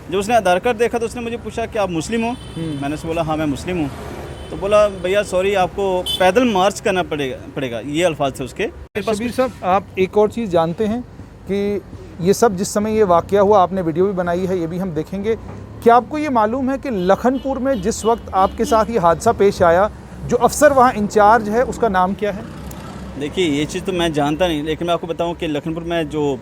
जब उसने आधार कार्ड देखा तो उसने मुझे पूछा कि आप मुस्लिम हो। मैंने उससे बोला हाँ मैं मुस्लिम हूँ। तो बोला भैया सॉरी आपको पैदल मार्च करना पड़ेगा, ये अल्फाज थे उसके। शबीर साहब, आप एक और चीज़ जानते हैं कि ये सब जिस समय ये वाक़या हुआ, आपने वीडियो भी बनाई है, ये भी हम देखेंगे। क्या आपको ये मालूम है कि लखनपुर में जिस वक्त आपके साथ ये हादसा पेश आया, जो अफसर वहाँ इंचार्ज है उसका नाम क्या है? देखिए ये चीज़ तो मैं जानता नहीं, लेकिन मैं आपको बताऊं कि लखनपुर में जो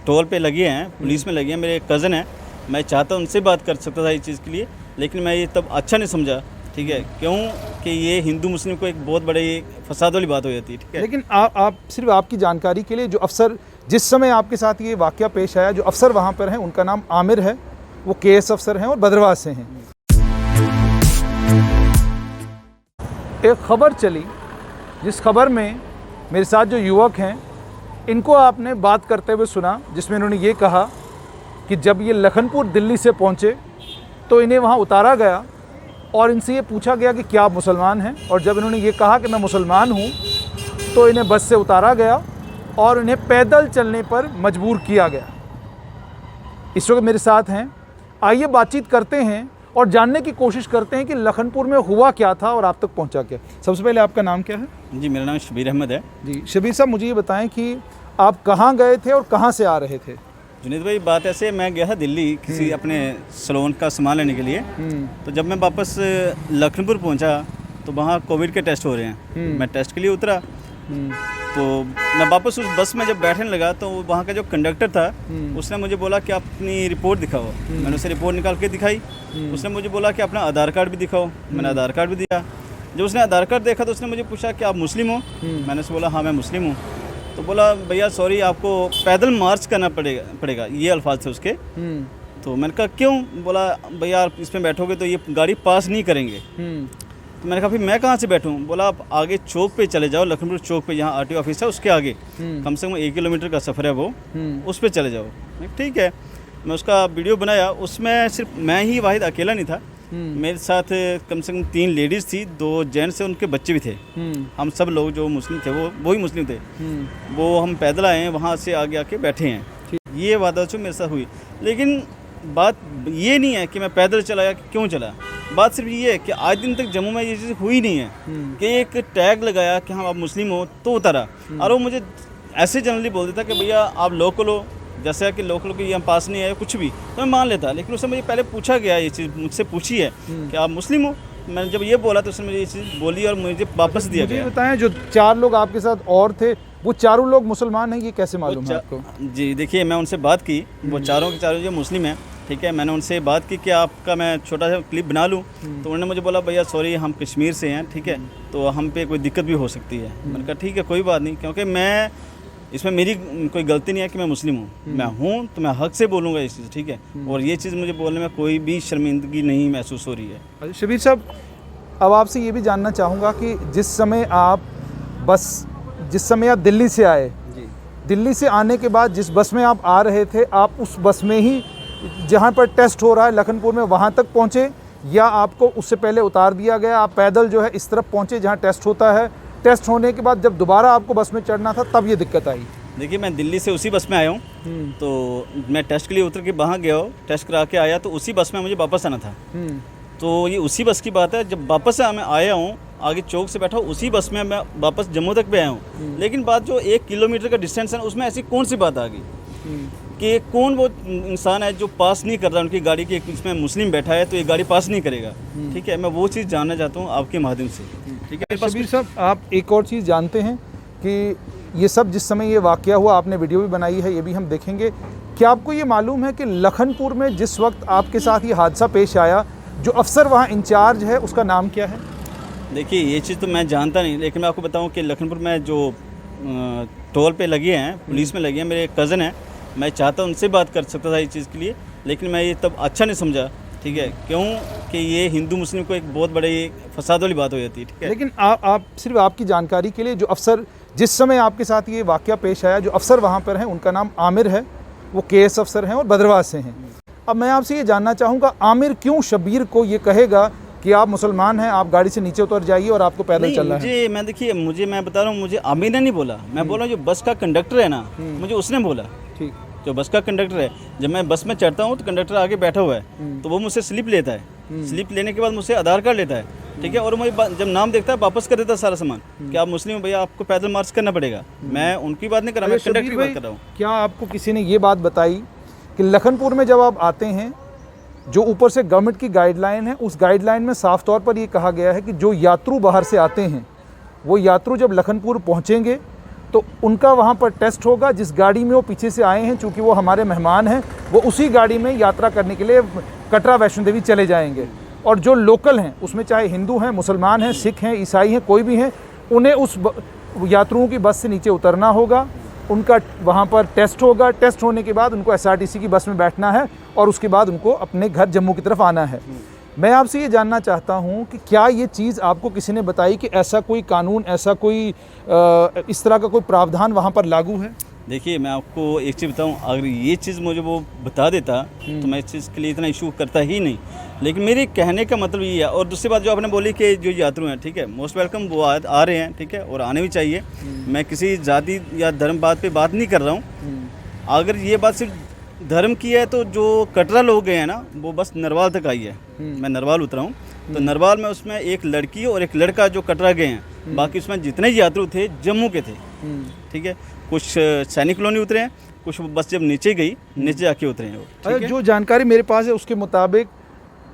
टोल पे लगे हैं, पुलिस में लगे हैं, मेरे कज़न हैं, मैं चाहता उनसे बात कर सकता था इस चीज़ के लिए, लेकिन मैं ये तब अच्छा नहीं समझा। ठीक है, क्यों कि ये हिंदू मुस्लिम को एक बहुत बड़ी फसाद वाली बात हो जाती है। ठीक है, लेकिन आप सिर्फ आपकी जानकारी के लिए, जो अफसर जिस समय आपके साथ ये वाक़या पेश आया, जो अफसर वहाँ पर हैं उनका नाम आमिर है, वो केएस अफसर हैं और भद्रवाह से हैं। एक ख़बर चली जिस खबर में मेरे साथ जो युवक हैं इनको आपने बात करते हुए सुना, जिसमें इन्होंने ये कहा कि जब ये लखनपुर दिल्ली से पहुँचे तो इन्हें वहाँ उतारा गया और इनसे ये पूछा गया कि क्या आप मुसलमान हैं, और जब इन्होंने ये कहा कि मैं मुसलमान हूँ तो इन्हें बस से उतारा गया और इन्हें पैदल चलने पर मजबूर किया गया। इस वक्त मेरे साथ हैं, आइए बातचीत करते हैं और जानने की कोशिश करते हैं कि लखनपुर में हुआ क्या था और आप तक पहुंचा क्या। सबसे पहले आपका नाम क्या है? जी मेरा नाम शबीर अहमद है। जी शबीर साहब, मुझे ये बताएं कि आप कहाँ गए थे और कहाँ से आ रहे थे? जुनेद भाई बात ऐसे, मैं गया था दिल्ली किसी अपने सैलून का सामान लेने के लिए। तो जब मैं वापस लखनपुर पहुंचा तो वहाँ कोविड के टेस्ट हो रहे हैं। मैं टेस्ट के लिए उतरा तो मैं वापस उस बस में जब बैठने लगा तो वहाँ का जो कंडक्टर था उसने मुझे बोला कि आप अपनी रिपोर्ट दिखाओ। मैंने उसे रिपोर्ट निकाल के दिखाई। उसने मुझे बोला कि अपना आधार कार्ड भी दिखाओ। मैंने आधार कार्ड भी दिया। जब उसने आधार कार्ड देखा तो उसने मुझे पूछा कि आप मुस्लिम हो। मैंने उसे बोला हाँ मैं मुस्लिम हूँ। तो बोला भैया सॉरी आपको पैदल मार्च करना पड़ेगा, ये अल्फाज थे उसके। तो मैंने कहा क्यों? बोला भैया आप इसमें बैठोगे तो ये गाड़ी पास नहीं करेंगे। तो मैंने कहा फिर मैं कहाँ से बैठूँ? बोला आप आगे चौक पे चले जाओ, लखनपुर चौक पे जहाँ आरटीओ ऑफिस है उसके आगे कम से कम 1 किलोमीटर का सफ़र है वो, उस पर चले जाओ। ठीक है, मैं उसका वीडियो बनाया। उसमें सिर्फ मैं ही वाहिद अकेला नहीं था, मेरे साथ कम से कम 3 लेडीज़ थी, 2 जेंट्स थे, उनके बच्चे भी थे। हम सब लोग जो मुस्लिम थे वो ही मुस्लिम थे। वो हम पैदल आए हैं, वहाँ से आगे आके बैठे हैं। ये वारदात जो मेरे साथ हुई, लेकिन बात ये नहीं है कि मैं पैदल चला या क्यों चला। बात सिर्फ ये है कि आज दिन तक जम्मू में ये चीज़ हुई नहीं है कि एक टैग लगाया कि हाँ आप मुस्लिम हो तो उतारा। और वो मुझे ऐसे जनरली बोल देता कि भैया आप लोकल हो, जैसे कि लोकल की यहाँ पास नहीं है कुछ भी, तो मैं मान लेता। लेकिन उससे मुझे पहले पूछा गया, ये चीज़ मुझसे पूछी है कि आप मुस्लिम हो। मैंने जब ये बोला तो उसने मुझे ये चीज़ बोली और मुझे वापस दिया गया। मुझे बताएं, जो 4 लोग आपके साथ और थे वो चारों लोग मुसलमान हैं, ये कैसे मालूम है आपको? जी देखिए, मैं उनसे बात की, वो चारों के चारों जो मुस्लिम हैं। ठीक है, मैंने उनसे बात की कि आपका मैं छोटा सा क्लिप बना लूँ। तो उन्होंने मुझे बोला भैया सॉरी हम कश्मीर से हैं, ठीक है, तो हम पे कोई दिक्कत भी हो सकती है। मैंने कहा ठीक है कोई बात नहीं, क्योंकि मैं इसमें मेरी कोई गलती नहीं है कि मैं मुस्लिम हूँ। मैं हूँ तो मैं हक से बोलूँगा इस चीज़। ठीक है, और ये चीज़ मुझे बोलने में कोई भी शर्मिंदगी नहीं महसूस हो रही है। शबीर साहब, अब आपसे ये भी जानना चाहूँगा कि जिस समय आप दिल्ली से आए, दिल्ली से आने के बाद जिस बस में आप आ रहे थे, आप उस बस में ही जहाँ पर टेस्ट हो रहा है लखनपुर में वहाँ तक पहुँचे, या आपको उससे पहले उतार दिया गया, आप पैदल जो है इस तरफ पहुँचे जहाँ टेस्ट होता है? टेस्ट होने के बाद जब दोबारा आपको बस में चढ़ना था तब ये दिक्कत आई? देखिए मैं दिल्ली से उसी बस में आया हूँ, तो मैं टेस्ट के लिए उतर के वहाँ गया हूँ, टेस्ट करा के आया, तो उसी बस में मुझे वापस आना था। तो ये उसी बस की बात है, जब वापस से मैं आया हूँ, आगे चौक से बैठा हूँ, उसी बस में मैं वापस जम्मू तक भी आया हूँ। लेकिन बात जो 1 किलोमीटर का डिस्टेंस है उसमें ऐसी कौन सी बात आ गई कि कौन वो इंसान है जो पास नहीं कर रहा उनकी गाड़ी की, इसमें मुस्लिम बैठा है तो ये गाड़ी पास नहीं करेगा। ठीक है, मैं वो चीज़ जानना चाहता हूँ आपके माध्यम से। ठीक है शबीर साहब, आप एक और चीज़ जानते हैं कि ये सब जिस समय ये वाक़या हुआ, आपने वीडियो भी बनाई है, ये भी हम देखेंगे। क्या आपको ये मालूम है कि लखनपुर में जिस वक्त आपके साथ ये हादसा पेश आया, जो अफसर वहाँ इंचार्ज है उसका नाम क्या है? देखिए ये चीज़ तो मैं जानता नहीं, लेकिन मैं आपको बताऊं कि लखनपुर में जो टोल पे लगे हैं, पुलिस में लगे हैं, मेरे कज़न हैं, मैं चाहता उनसे बात कर सकता था इस चीज़ के लिए, लेकिन मैं ये तब अच्छा नहीं समझा। ठीक है, क्यों कि ये हिंदू मुस्लिम को एक बहुत बड़ी फसाद वाली बात हो जाती है। ठीक है, लेकिन आप सिर्फ आपकी जानकारी के लिए, जो अफसर जिस समय आपके साथ ये वाक़या पेश आया, जो अफसर वहाँ पर हैं उनका नाम आमिर है, वो केएस अफसर हैं और भद्रवाह से हैं। अब मैं आपसे ये जानना चाहूँगा, आमिर क्यों शबीर को ये कहेगा कि आप मुसलमान हैं, आप गाड़ी से नीचे उतर जाइए और आपको पैदल चलना है? मैं बता रहा हूँ, मुझे आमिर ने नहीं बोला, मैं बोला जो बस का कंडक्टर है ना, मुझे उसने बोला। ठीक, जो बस का कंडक्टर है, जब मैं बस में चढ़ता हूँ तो कंडक्टर आगे बैठा हुआ है, तो वो मुझसे स्लिप लेता है। स्लिप लेने के बाद मुझसे आधार कार्ड लेता है, ठीक है, और मुझे जब नाम देखता है वापस कर देता है सारा सामान कि आप मुस्लिम हो भैया, आपको पैदल मार्च करना पड़ेगा। मैं उनकी बात नहीं कर रहा, मैं कंडक्टर की बात कर रहा हूँ। क्या आपको किसी ने ये बात बताई कि लखनपुर में जब आप आते हैं, जो ऊपर से गवर्नमेंट की गाइडलाइन है, उस गाइडलाइन में साफ तौर पर ये कहा गया है कि जो यात्रु बाहर से आते हैं, वो यात्रु जब लखनपुर पहुंचेंगे तो उनका वहां पर टेस्ट होगा। जिस गाड़ी में वो पीछे से आए हैं, चूंकि वो हमारे मेहमान हैं, वो उसी गाड़ी में यात्रा करने के लिए कटरा वैष्णो देवी चले जाएंगे। और जो लोकल हैं, उसमें चाहे हिंदू हैं, मुसलमान हैं, सिख हैं, ईसाई हैं, कोई भी हैं, उन्हें उस यात्रुओं की बस से नीचे उतरना होगा, उनका वहाँ पर टेस्ट होगा। टेस्ट होने के बाद उनको एसआरटीसी की बस में बैठना है और उसके बाद उनको अपने घर जम्मू की तरफ आना है। मैं आपसे ये जानना चाहता हूँ कि क्या ये चीज़ आपको किसी ने बताई कि ऐसा कोई कानून, ऐसा कोई इस तरह का कोई प्रावधान वहाँ पर लागू है? देखिए, मैं आपको एक चीज़ बताऊं, अगर ये चीज़ मुझे वो बता देता तो मैं इस चीज़ के लिए इतना इशू करता ही नहीं। लेकिन मेरे कहने का मतलब ये है। और दूसरी बात जो आपने बोली कि जो यात्रु हैं, ठीक है, मोस्ट वेलकम, वो आ रहे हैं, ठीक है, और आने भी चाहिए। मैं किसी जाति या धर्म बात पे बात नहीं कर रहा हूँ। अगर ये बात सिर्फ धर्म की है तो जो कटरा लोग गए हैं ना, वो बस नरवाल तक आई है। मैं नरवाल उतरा हूँ, तो नरवाल में उसमें एक लड़की और एक लड़का जो कटरा गए हैं, बाकी उसमें जितने यात्रु थे जम्मू के थे, ठीक है। कुछ सैनिक कॉलोनी उतरे हैं, कुछ बस जब नीचे गई, नीचे आके उतरे हैं वो, ठीक है। जो जानकारी मेरे पास है उसके मुताबिक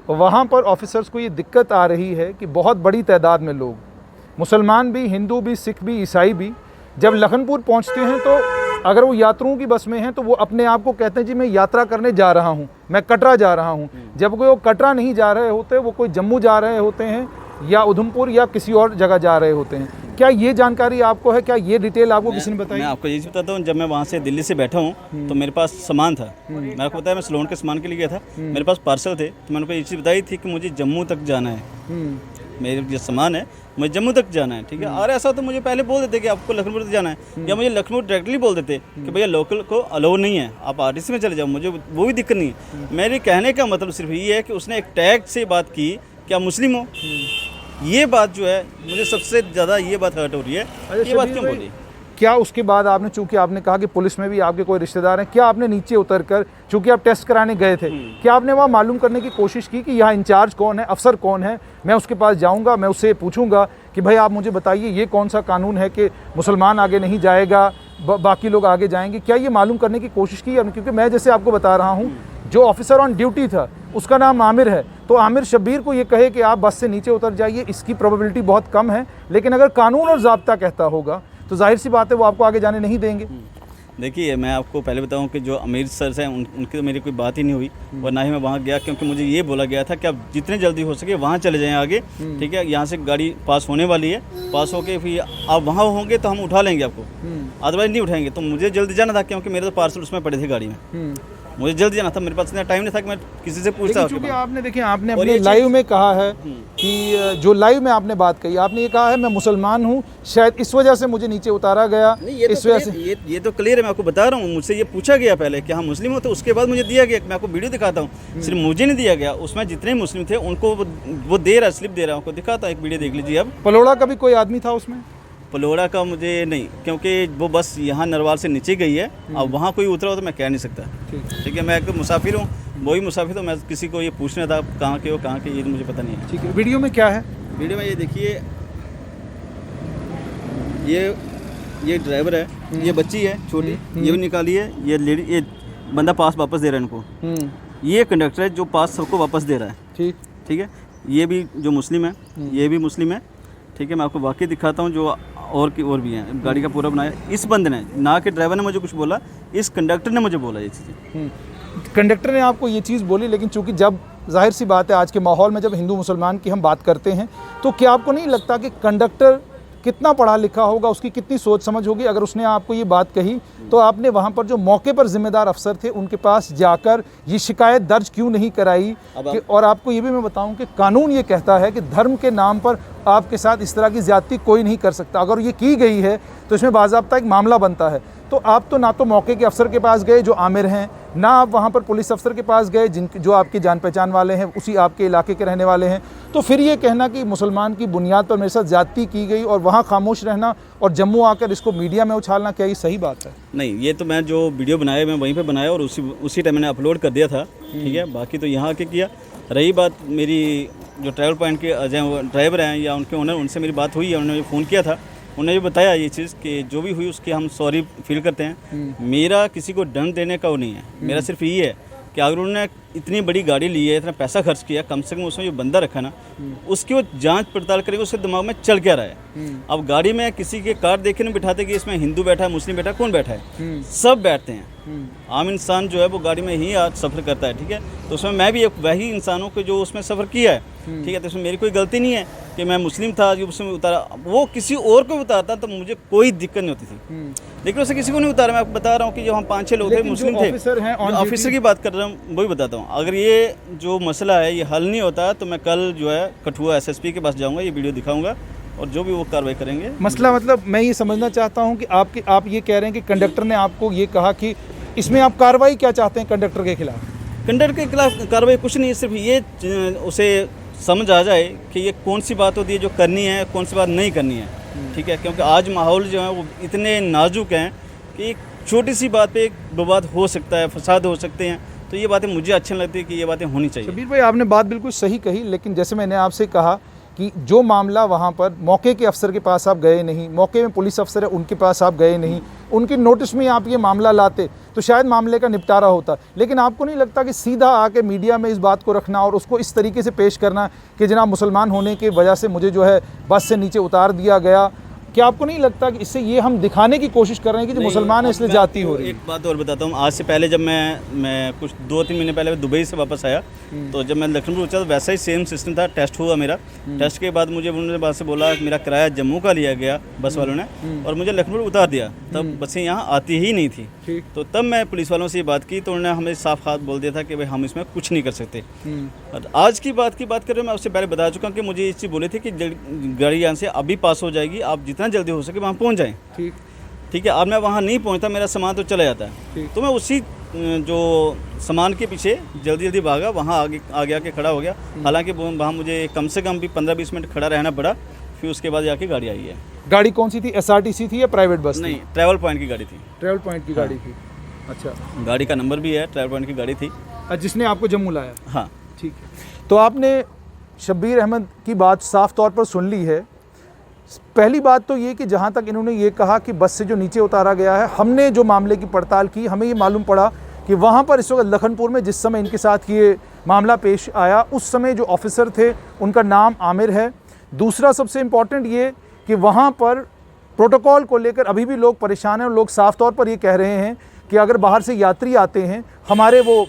वहाँ पर ऑफिसर्स को ये दिक्कत आ रही है कि बहुत बड़ी तादाद में लोग, मुसलमान भी, हिंदू भी, सिख भी, ईसाई भी, जब लखनपुर पहुँचते हैं तो अगर वो यात्रुओं की बस में हैं तो वो अपने आप को कहते हैं जी मैं यात्रा करने जा रहा हूँ, मैं कटरा जा रहा हूँ। जब वो कटरा नहीं जा रहे होते, वो कोई जम्मू जा रहे होते हैं या उधमपुर या किसी और जगह जा रहे होते हैं। क्या ये जानकारी आपको है? क्या ये डिटेल आपको किसी ने बताई? मैं आपको ये बताता हूँ, जब मैं वहाँ से दिल्ली से बैठा हूँ तो मेरे पास सामान था। मैंने आपको बताया मैं सलोन के सामान के लिए गया था, मेरे पास पार्सल थे, तो मैंने उनको ये चीज़ बताई थी कि मुझे जम्मू तक जाना है, मेरे जो सामान है मुझे जम्मू तक जाना है, ठीक है। और ऐसा तो मुझे पहले बोल देते कि आपको लखनऊ तक जाना है, या मुझे लखनऊ डायरेक्टली बोल देते कि भैया लोकल को अलाउ नहीं है, आप आरटीसी में चले जाओ, मुझे वो भी दिक्कत नहीं है। मेरे कहने का मतलब सिर्फ ये है कि उसने एक टैग से बात की कि आप मुस्लिम हो। ये बात जो है मुझे सबसे ज़्यादा ये बात हर्ट हो रही है, ये बात क्यों बोली? क्या उसके बाद आपने, चूंकि आपने कहा कि पुलिस में भी आपके कोई रिश्तेदार हैं, क्या आपने नीचे उतरकर, चूंकि आप टेस्ट कराने गए थे, क्या आपने वहाँ मालूम करने की कोशिश की कि यहाँ इंचार्ज कौन है, अफसर कौन है? मैं उसके पास जाऊँगा, मैं उससे पूछूंगा कि भाई आप मुझे बताइए ये कौन सा कानून है कि मुसलमान आगे नहीं जाएगा, बाकी लोग आगे जाएंगे? क्या ये मालूम करने की कोशिश की? क्योंकि मैं जैसे आपको बता रहा हूँ, जो ऑफिसर ऑन ड्यूटी था उसका नाम आमिर है, तो आमिर शब्बीर को ये कहे कि आप बस से नीचे उतर जाइए, इसकी प्रोबेबिलिटी बहुत कम है। लेकिन अगर कानून और ज़ाब्ता कहता होगा तो जाहिर सी बात है वो आपको आगे जाने नहीं देंगे। देखिए, मैं आपको पहले बताऊं कि जो अमीर सर हैं उनकी तो मेरी कोई बात ही नहीं हुई, और ना ही मैं वहाँ गया, क्योंकि मुझे ये बोला गया था कि आप जितने जल्दी हो सके वहाँ चले जाएं आगे, ठीक है। यहाँ से गाड़ी पास होने वाली है, पास होके फिर आप वहाँ होंगे तो हम उठा लेंगे आपको, अदरवाइज नहीं उठाएंगे। तो मुझे जल्दी जाना था, क्योंकि मेरे तो पार्सल उसमें पड़े थे गाड़ी में, मुझे जल्दी जाना था, मेरे पास इतना टाइम नहीं था कि मैं किसी से पूछता। क्योंकि आपने देखिए, आपने अपने लाइव में कहा है कि जो लाइव में आपने बात कही, आपने ये कहा है मैं मुसलमान हूँ, शायद इस वजह से मुझे नीचे उतारा गया। इस वजह से ये तो क्लियर है, मैं आपको बता रहा हूँ। मुझसे ये पूछा गया पहले कि हाँ मुस्लिम हो, तो उसके बाद मुझे दिया गया। मैं आपको वीडियो दिखाता हूँ, सिर्फ मुझे नहीं दिया गया, उसमें जितने मुस्लिम थे उनको वो दे रहा, स्लिप दे रहा, आपको दिखाता हूँ, एक वीडियो देख लीजिए। अब पलोड़ा का भी कोई आदमी था उसमें? पलोड़ा का मुझे नहीं, क्योंकि वो बस यहाँ नरवाल से नीचे गई है, अब वहाँ कोई उतरा हो तो मैं कह नहीं सकता, ठीक है। मैं एक मुसाफिर हूँ, वही मुसाफिर, तो मैं किसी को ये पूछना था कहाँ के हो, कहाँ के, ये मुझे पता नहीं है। ठीक है, वीडियो में क्या है? वीडियो में ये देखिए, ये ड्राइवर है, ये बच्ची है छोटी, ये भी निकाली है, ये लेडी, ये बंदा पास वापस दे रहा है इनको, ये कंडक्टर है जो पास सबको वापस दे रहा है, ठीक है। ये भी जो मुस्लिम है, ये भी मुस्लिम है, ठीक है। मैं आपको वाकई दिखाता हूँ, जो और भी हैं, गाड़ी का पूरा बनाया इस बंदे ने, ना कि ड्राइवर ने मुझे कुछ बोला, इस कंडक्टर ने मुझे बोला ये चीज़ें। कंडक्टर ने आपको ये चीज़ बोली, लेकिन चूंकि जब जाहिर सी बात है आज के माहौल में जब हिंदू मुसलमान की हम बात करते हैं, तो क्या आपको नहीं लगता कि कंडक्टर कितना पढ़ा लिखा होगा, उसकी कितनी सोच समझ होगी? अगर उसने आपको ये बात कही तो आपने वहाँ पर जो मौके पर जिम्मेदार अफसर थे उनके पास जाकर ये शिकायत दर्ज क्यों नहीं कराई? और आपको ये भी मैं बताऊं कि कानून ये कहता है कि धर्म के नाम पर आपके साथ इस तरह की ज्यादती कोई नहीं कर सकता। अगर ये की गई है तो इसमें बाज़ाब्ता एक मामला बनता है। तो आप तो ना तो मौके के अफसर के पास गए जो आमिर हैं, ना आप वहाँ पर पुलिस अफसर के पास गए जो आपकी जान पहचान वाले हैं, उसी आपके इलाके के रहने वाले हैं। तो फिर ये कहना कि मुसलमान की बुनियाद पर मेरे साथ ज़्यादती की गई और वहाँ खामोश रहना और जम्मू आकर इसको मीडिया में उछालना, क्या ये सही बात है? नहीं, ये तो मैं जो वीडियो बनाया मैं वहीं पे बनाया और उसी टाइम मैंने अपलोड कर दिया था, ठीक है। बाकी तो यहाँ आके किया। रही बात मेरी जो ट्रैवल पॉइंट के ड्राइवर हैं या उनके ओनर, उनसे मेरी बात हुई है, उन्होंने फ़ोन किया था, उन्होंने ये बताया ये चीज़ कि जो भी हुई उसकी हम सॉरी फील करते हैं। मेरा किसी को दंड देने का वो नहीं है, मेरा सिर्फ ये है कि अगर उन्होंने इतनी बड़ी गाड़ी ली है, इतना पैसा खर्च किया, कम से कम उसमें जो बंदा रखा ना, उसकी वो जांच पड़ताल करेंगे उसके दिमाग में चल क्या रहा है। अब गाड़ी में किसी के कार देखे नहीं बिठाते कि इसमें हिंदू बैठा है, मुस्लिम बैठा है, कौन बैठा है, सब बैठते हैं। आम इंसान जो है वो गाड़ी में ही आज सफ़र करता है, ठीक है। तो उसमें मैं भी एक वही इंसानों को जो उसमें सफ़र किया है, ठीक है। तो उसमें मेरी कोई गलती नहीं है कि मैं मुस्लिम था जो उसमें उतारा, वो किसी और को उतारता तो मुझे कोई दिक्कत नहीं होती थी, लेकिन उसे किसी को नहीं उतारा। मैं आपको बता रहा हूँ कि जो हम 5-6 लोग थे मुस्लिम थे, ऑफिसर की बात कर रहा हूँ वही बताता हूँ। अगर ये जो मसला है ये हल नहीं होता तो मैं कल जो है कठुआ SSP के पास जाऊँगा, ये वीडियो दिखाऊँगा और जो भी वो कार्रवाई करेंगे। मसला मतलब मैं ये समझना चाहता हूँ कि आप ये कह रहे हैं कि कंडक्टर ने आपको ये कहा कि इसमें आप कार्रवाई क्या चाहते हैं कंडक्टर के खिलाफ? कंडक्टर के खिलाफ कार्रवाई कुछ नहीं है, सिर्फ ये उसे समझ आ जाए कि ये कौन सी बात होती है जो करनी है, कौन सी बात नहीं करनी है, ठीक है। क्योंकि आज माहौल जो है वो इतने नाजुक हैं कि एक छोटी सी बात पे एक विवाद हो सकता है, फसाद हो सकते हैं। तो ये बातें मुझे अच्छी लगती है कि ये बातें होनी चाहिए। शबीर भाई, आपने बात बिल्कुल सही कही, लेकिन जैसे मैंने आपसे कहा कि जो मामला वहाँ पर मौके के अफसर के पास आप गए नहीं, मौके में पुलिस अफसर है उनके पास आप गए नहीं, उनके नोटिस में आप ये मामला लाते तो शायद मामले का निपटारा होता। लेकिन आपको नहीं लगता कि सीधा आके मीडिया में इस बात को रखना और उसको इस तरीके से पेश करना कि जनाब मुसलमान होने की वजह से मुझे जो है बस से नीचे उतार दिया गया, क्या आपको नहीं लगता कि इससे ये हम दिखाने की कोशिश कर रहे हैं कि जो मुसलमान है इसलिए जाती हो रही है? एक बात और बताता हूँ, आज से पहले जब मैं कुछ 2-3 महीने पहले दुबई से वापस आया, तो जब मैं लखनऊ पहुंचा तो वैसा ही सेम सिस्टम था। टेस्ट हुआ मेरा, टेस्ट के बाद मुझे उन्होंने बात से बोला मेरा किराया जम्मू का लिया गया बस वालों ने और मुझे लखनऊ उतार दिया। तब बसें यहाँ आती ही नहीं थी, तो तब मैं पुलिस वालों से ये बात की तो उन्होंने हमें साफ हाथ बोल दिया था कि भाई हम इसमें कुछ नहीं कर सकते। और आज की बात कर रहे हो, मैं उससे पहले बता चुका हूँ कि मुझे इस चीज़ बोली थी कि गाड़ी यहाँ से अभी पास हो जाएगी, आप जितना जल्दी हो सके वहाँ पहुँच जाएँ, ठीक है। अब मैं वहाँ नहीं पहुँचता, मेरा सामान तो चला जाता है, तो मैं उसी जो सामान के पीछे जल्दी भागा, वहाँ आगे आके खड़ा हो गया। हालांकि वहाँ मुझे कम से कम भी 15-20 मिनट खड़ा रहना पड़ा, फिर उसके बाद जाके गाड़ी आई है। गाड़ी कौन सी थी, SRTC थी या प्राइवेट बस? नहीं, ट्रैवल पॉइंट की गाड़ी थी। ट्रैवल पॉइंट की गाड़ी थी, अच्छा। गाड़ी का नंबर भी है, ट्रैवल पॉइंट की गाड़ी थी, जिसने आपको जम्मू लाया? हाँ, ठीक है। तो आपने शब्बीर अहमद की बात साफ तौर पर सुन ली है। पहली बात तो ये कि जहाँ तक इन्होंने ये कहा कि बस से जो नीचे उतारा गया है, हमने जो मामले की पड़ताल की, हमें ये मालूम पड़ा कि वहाँ पर इस वक्त लखनपुर में जिस समय इनके साथ ये मामला पेश आया उस समय जो ऑफिसर थे उनका नाम आमिर है। दूसरा सबसे इम्पॉर्टेंट ये कि वहाँ पर प्रोटोकॉल को लेकर अभी भी लोग परेशान हैं और लोग साफ तौर पर ये कह रहे हैं कि अगर बाहर से यात्री आते हैं, हमारे वो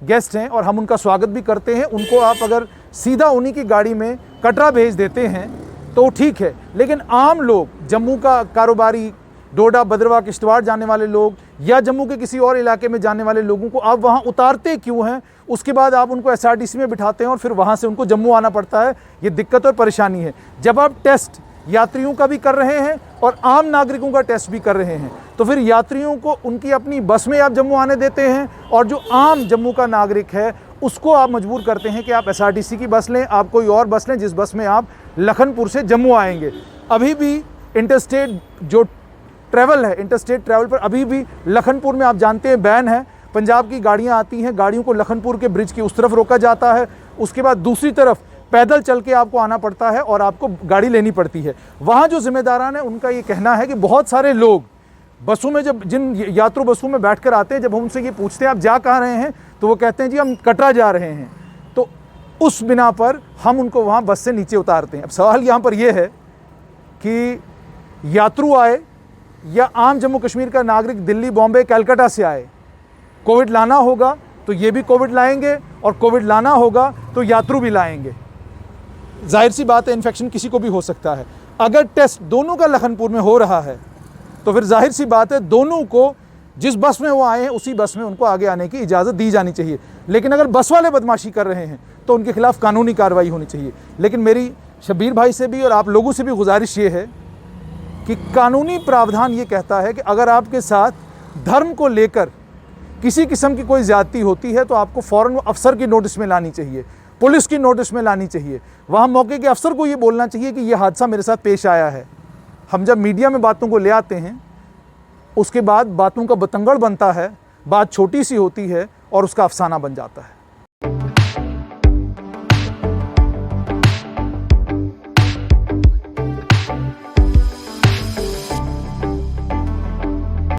गेस्ट हैं और हम उनका स्वागत भी करते हैं, उनको आप अगर सीधा उन्हीं की गाड़ी में कटरा भेज देते हैं तो ठीक है, लेकिन आम लोग, जम्मू का कारोबारी, डोडा, भद्रवाह, किश्तवाड़ जाने वाले लोग या जम्मू के किसी और इलाके में जाने वाले लोगों को आप वहाँ उतारते क्यों हैं? उसके बाद आप उनको SRTC में बिठाते हैं और फिर वहाँ से उनको जम्मू आना पड़ता है। ये दिक्कत और परेशानी है। जब आप टेस्ट यात्रियों का भी कर रहे हैं और आम नागरिकों का टेस्ट भी कर रहे हैं, तो फिर यात्रियों को उनकी अपनी बस में आप जम्मू आने देते हैं और जो आम जम्मू का नागरिक है उसको आप मजबूर करते हैं कि आप SRTC की बस लें, आप कोई और बस लें जिस बस में आप लखनपुर से जम्मू आएंगे। अभी भी इंटरस्टेट जो ट्रैवल है, इंटरस्टेट ट्रैवल पर अभी भी लखनपुर में आप जानते हैं बैन है। पंजाब की गाड़ियां आती हैं, गाड़ियों को लखनपुर के ब्रिज की उस तरफ रोका जाता है, उसके बाद दूसरी तरफ पैदल चल के आपको आना पड़ता है और आपको गाड़ी लेनी पड़ती है। वहाँ जो जिम्मेदारान है उनका ये कहना है कि बहुत सारे लोग बसों में, जब जिन यात्रु बसों में बैठकर आते हैं, जब हम उनसे ये पूछते हैं आप जा कहाँ रहे हैं, तो वो कहते हैं जी हम कटरा जा रहे हैं। तो उस बिना पर हम उनको वहाँ बस से नीचे उतारते हैं। अब सवाल यहाँ पर यह है कि यात्रु आए या आम जम्मू कश्मीर का नागरिक दिल्ली, बॉम्बे, कलकत्ता से आए, कोविड लाना होगा तो ये भी कोविड लाएंगे और कोविड लाना होगा तो यात्रु भी लाएंगे। जाहिर सी बात है इन्फेक्शन किसी को भी हो सकता है। अगर टेस्ट दोनों का लखनपुर में हो रहा है तो फिर जाहिर सी बात है दोनों को जिस बस में वो आए हैं उसी बस में उनको आगे आने की इजाज़त दी जानी चाहिए। लेकिन अगर बस वाले बदमाशी कर रहे हैं तो उनके खिलाफ कानूनी कार्रवाई होनी चाहिए। लेकिन मेरी शब्बीर भाई से भी और आप लोगों से भी गुजारिश ये है कि कानूनी प्रावधान ये कहता है कि अगर आपके साथ धर्म को लेकर किसी किस्म की कोई ज़्यादती होती है तो आपको फ़ौरन अफसर की नोटिस में लानी चाहिए, पुलिस की नोटिस में लानी चाहिए। वहाँ मौके के अफसर को ये बोलना चाहिए कि ये हादसा मेरे साथ पेश आया है। हम जब मीडिया में बातों को ले आते हैं, उसके बाद बातों का बतंगड़ बनता है, बात छोटी सी होती है और उसका अफसाना बन जाता है।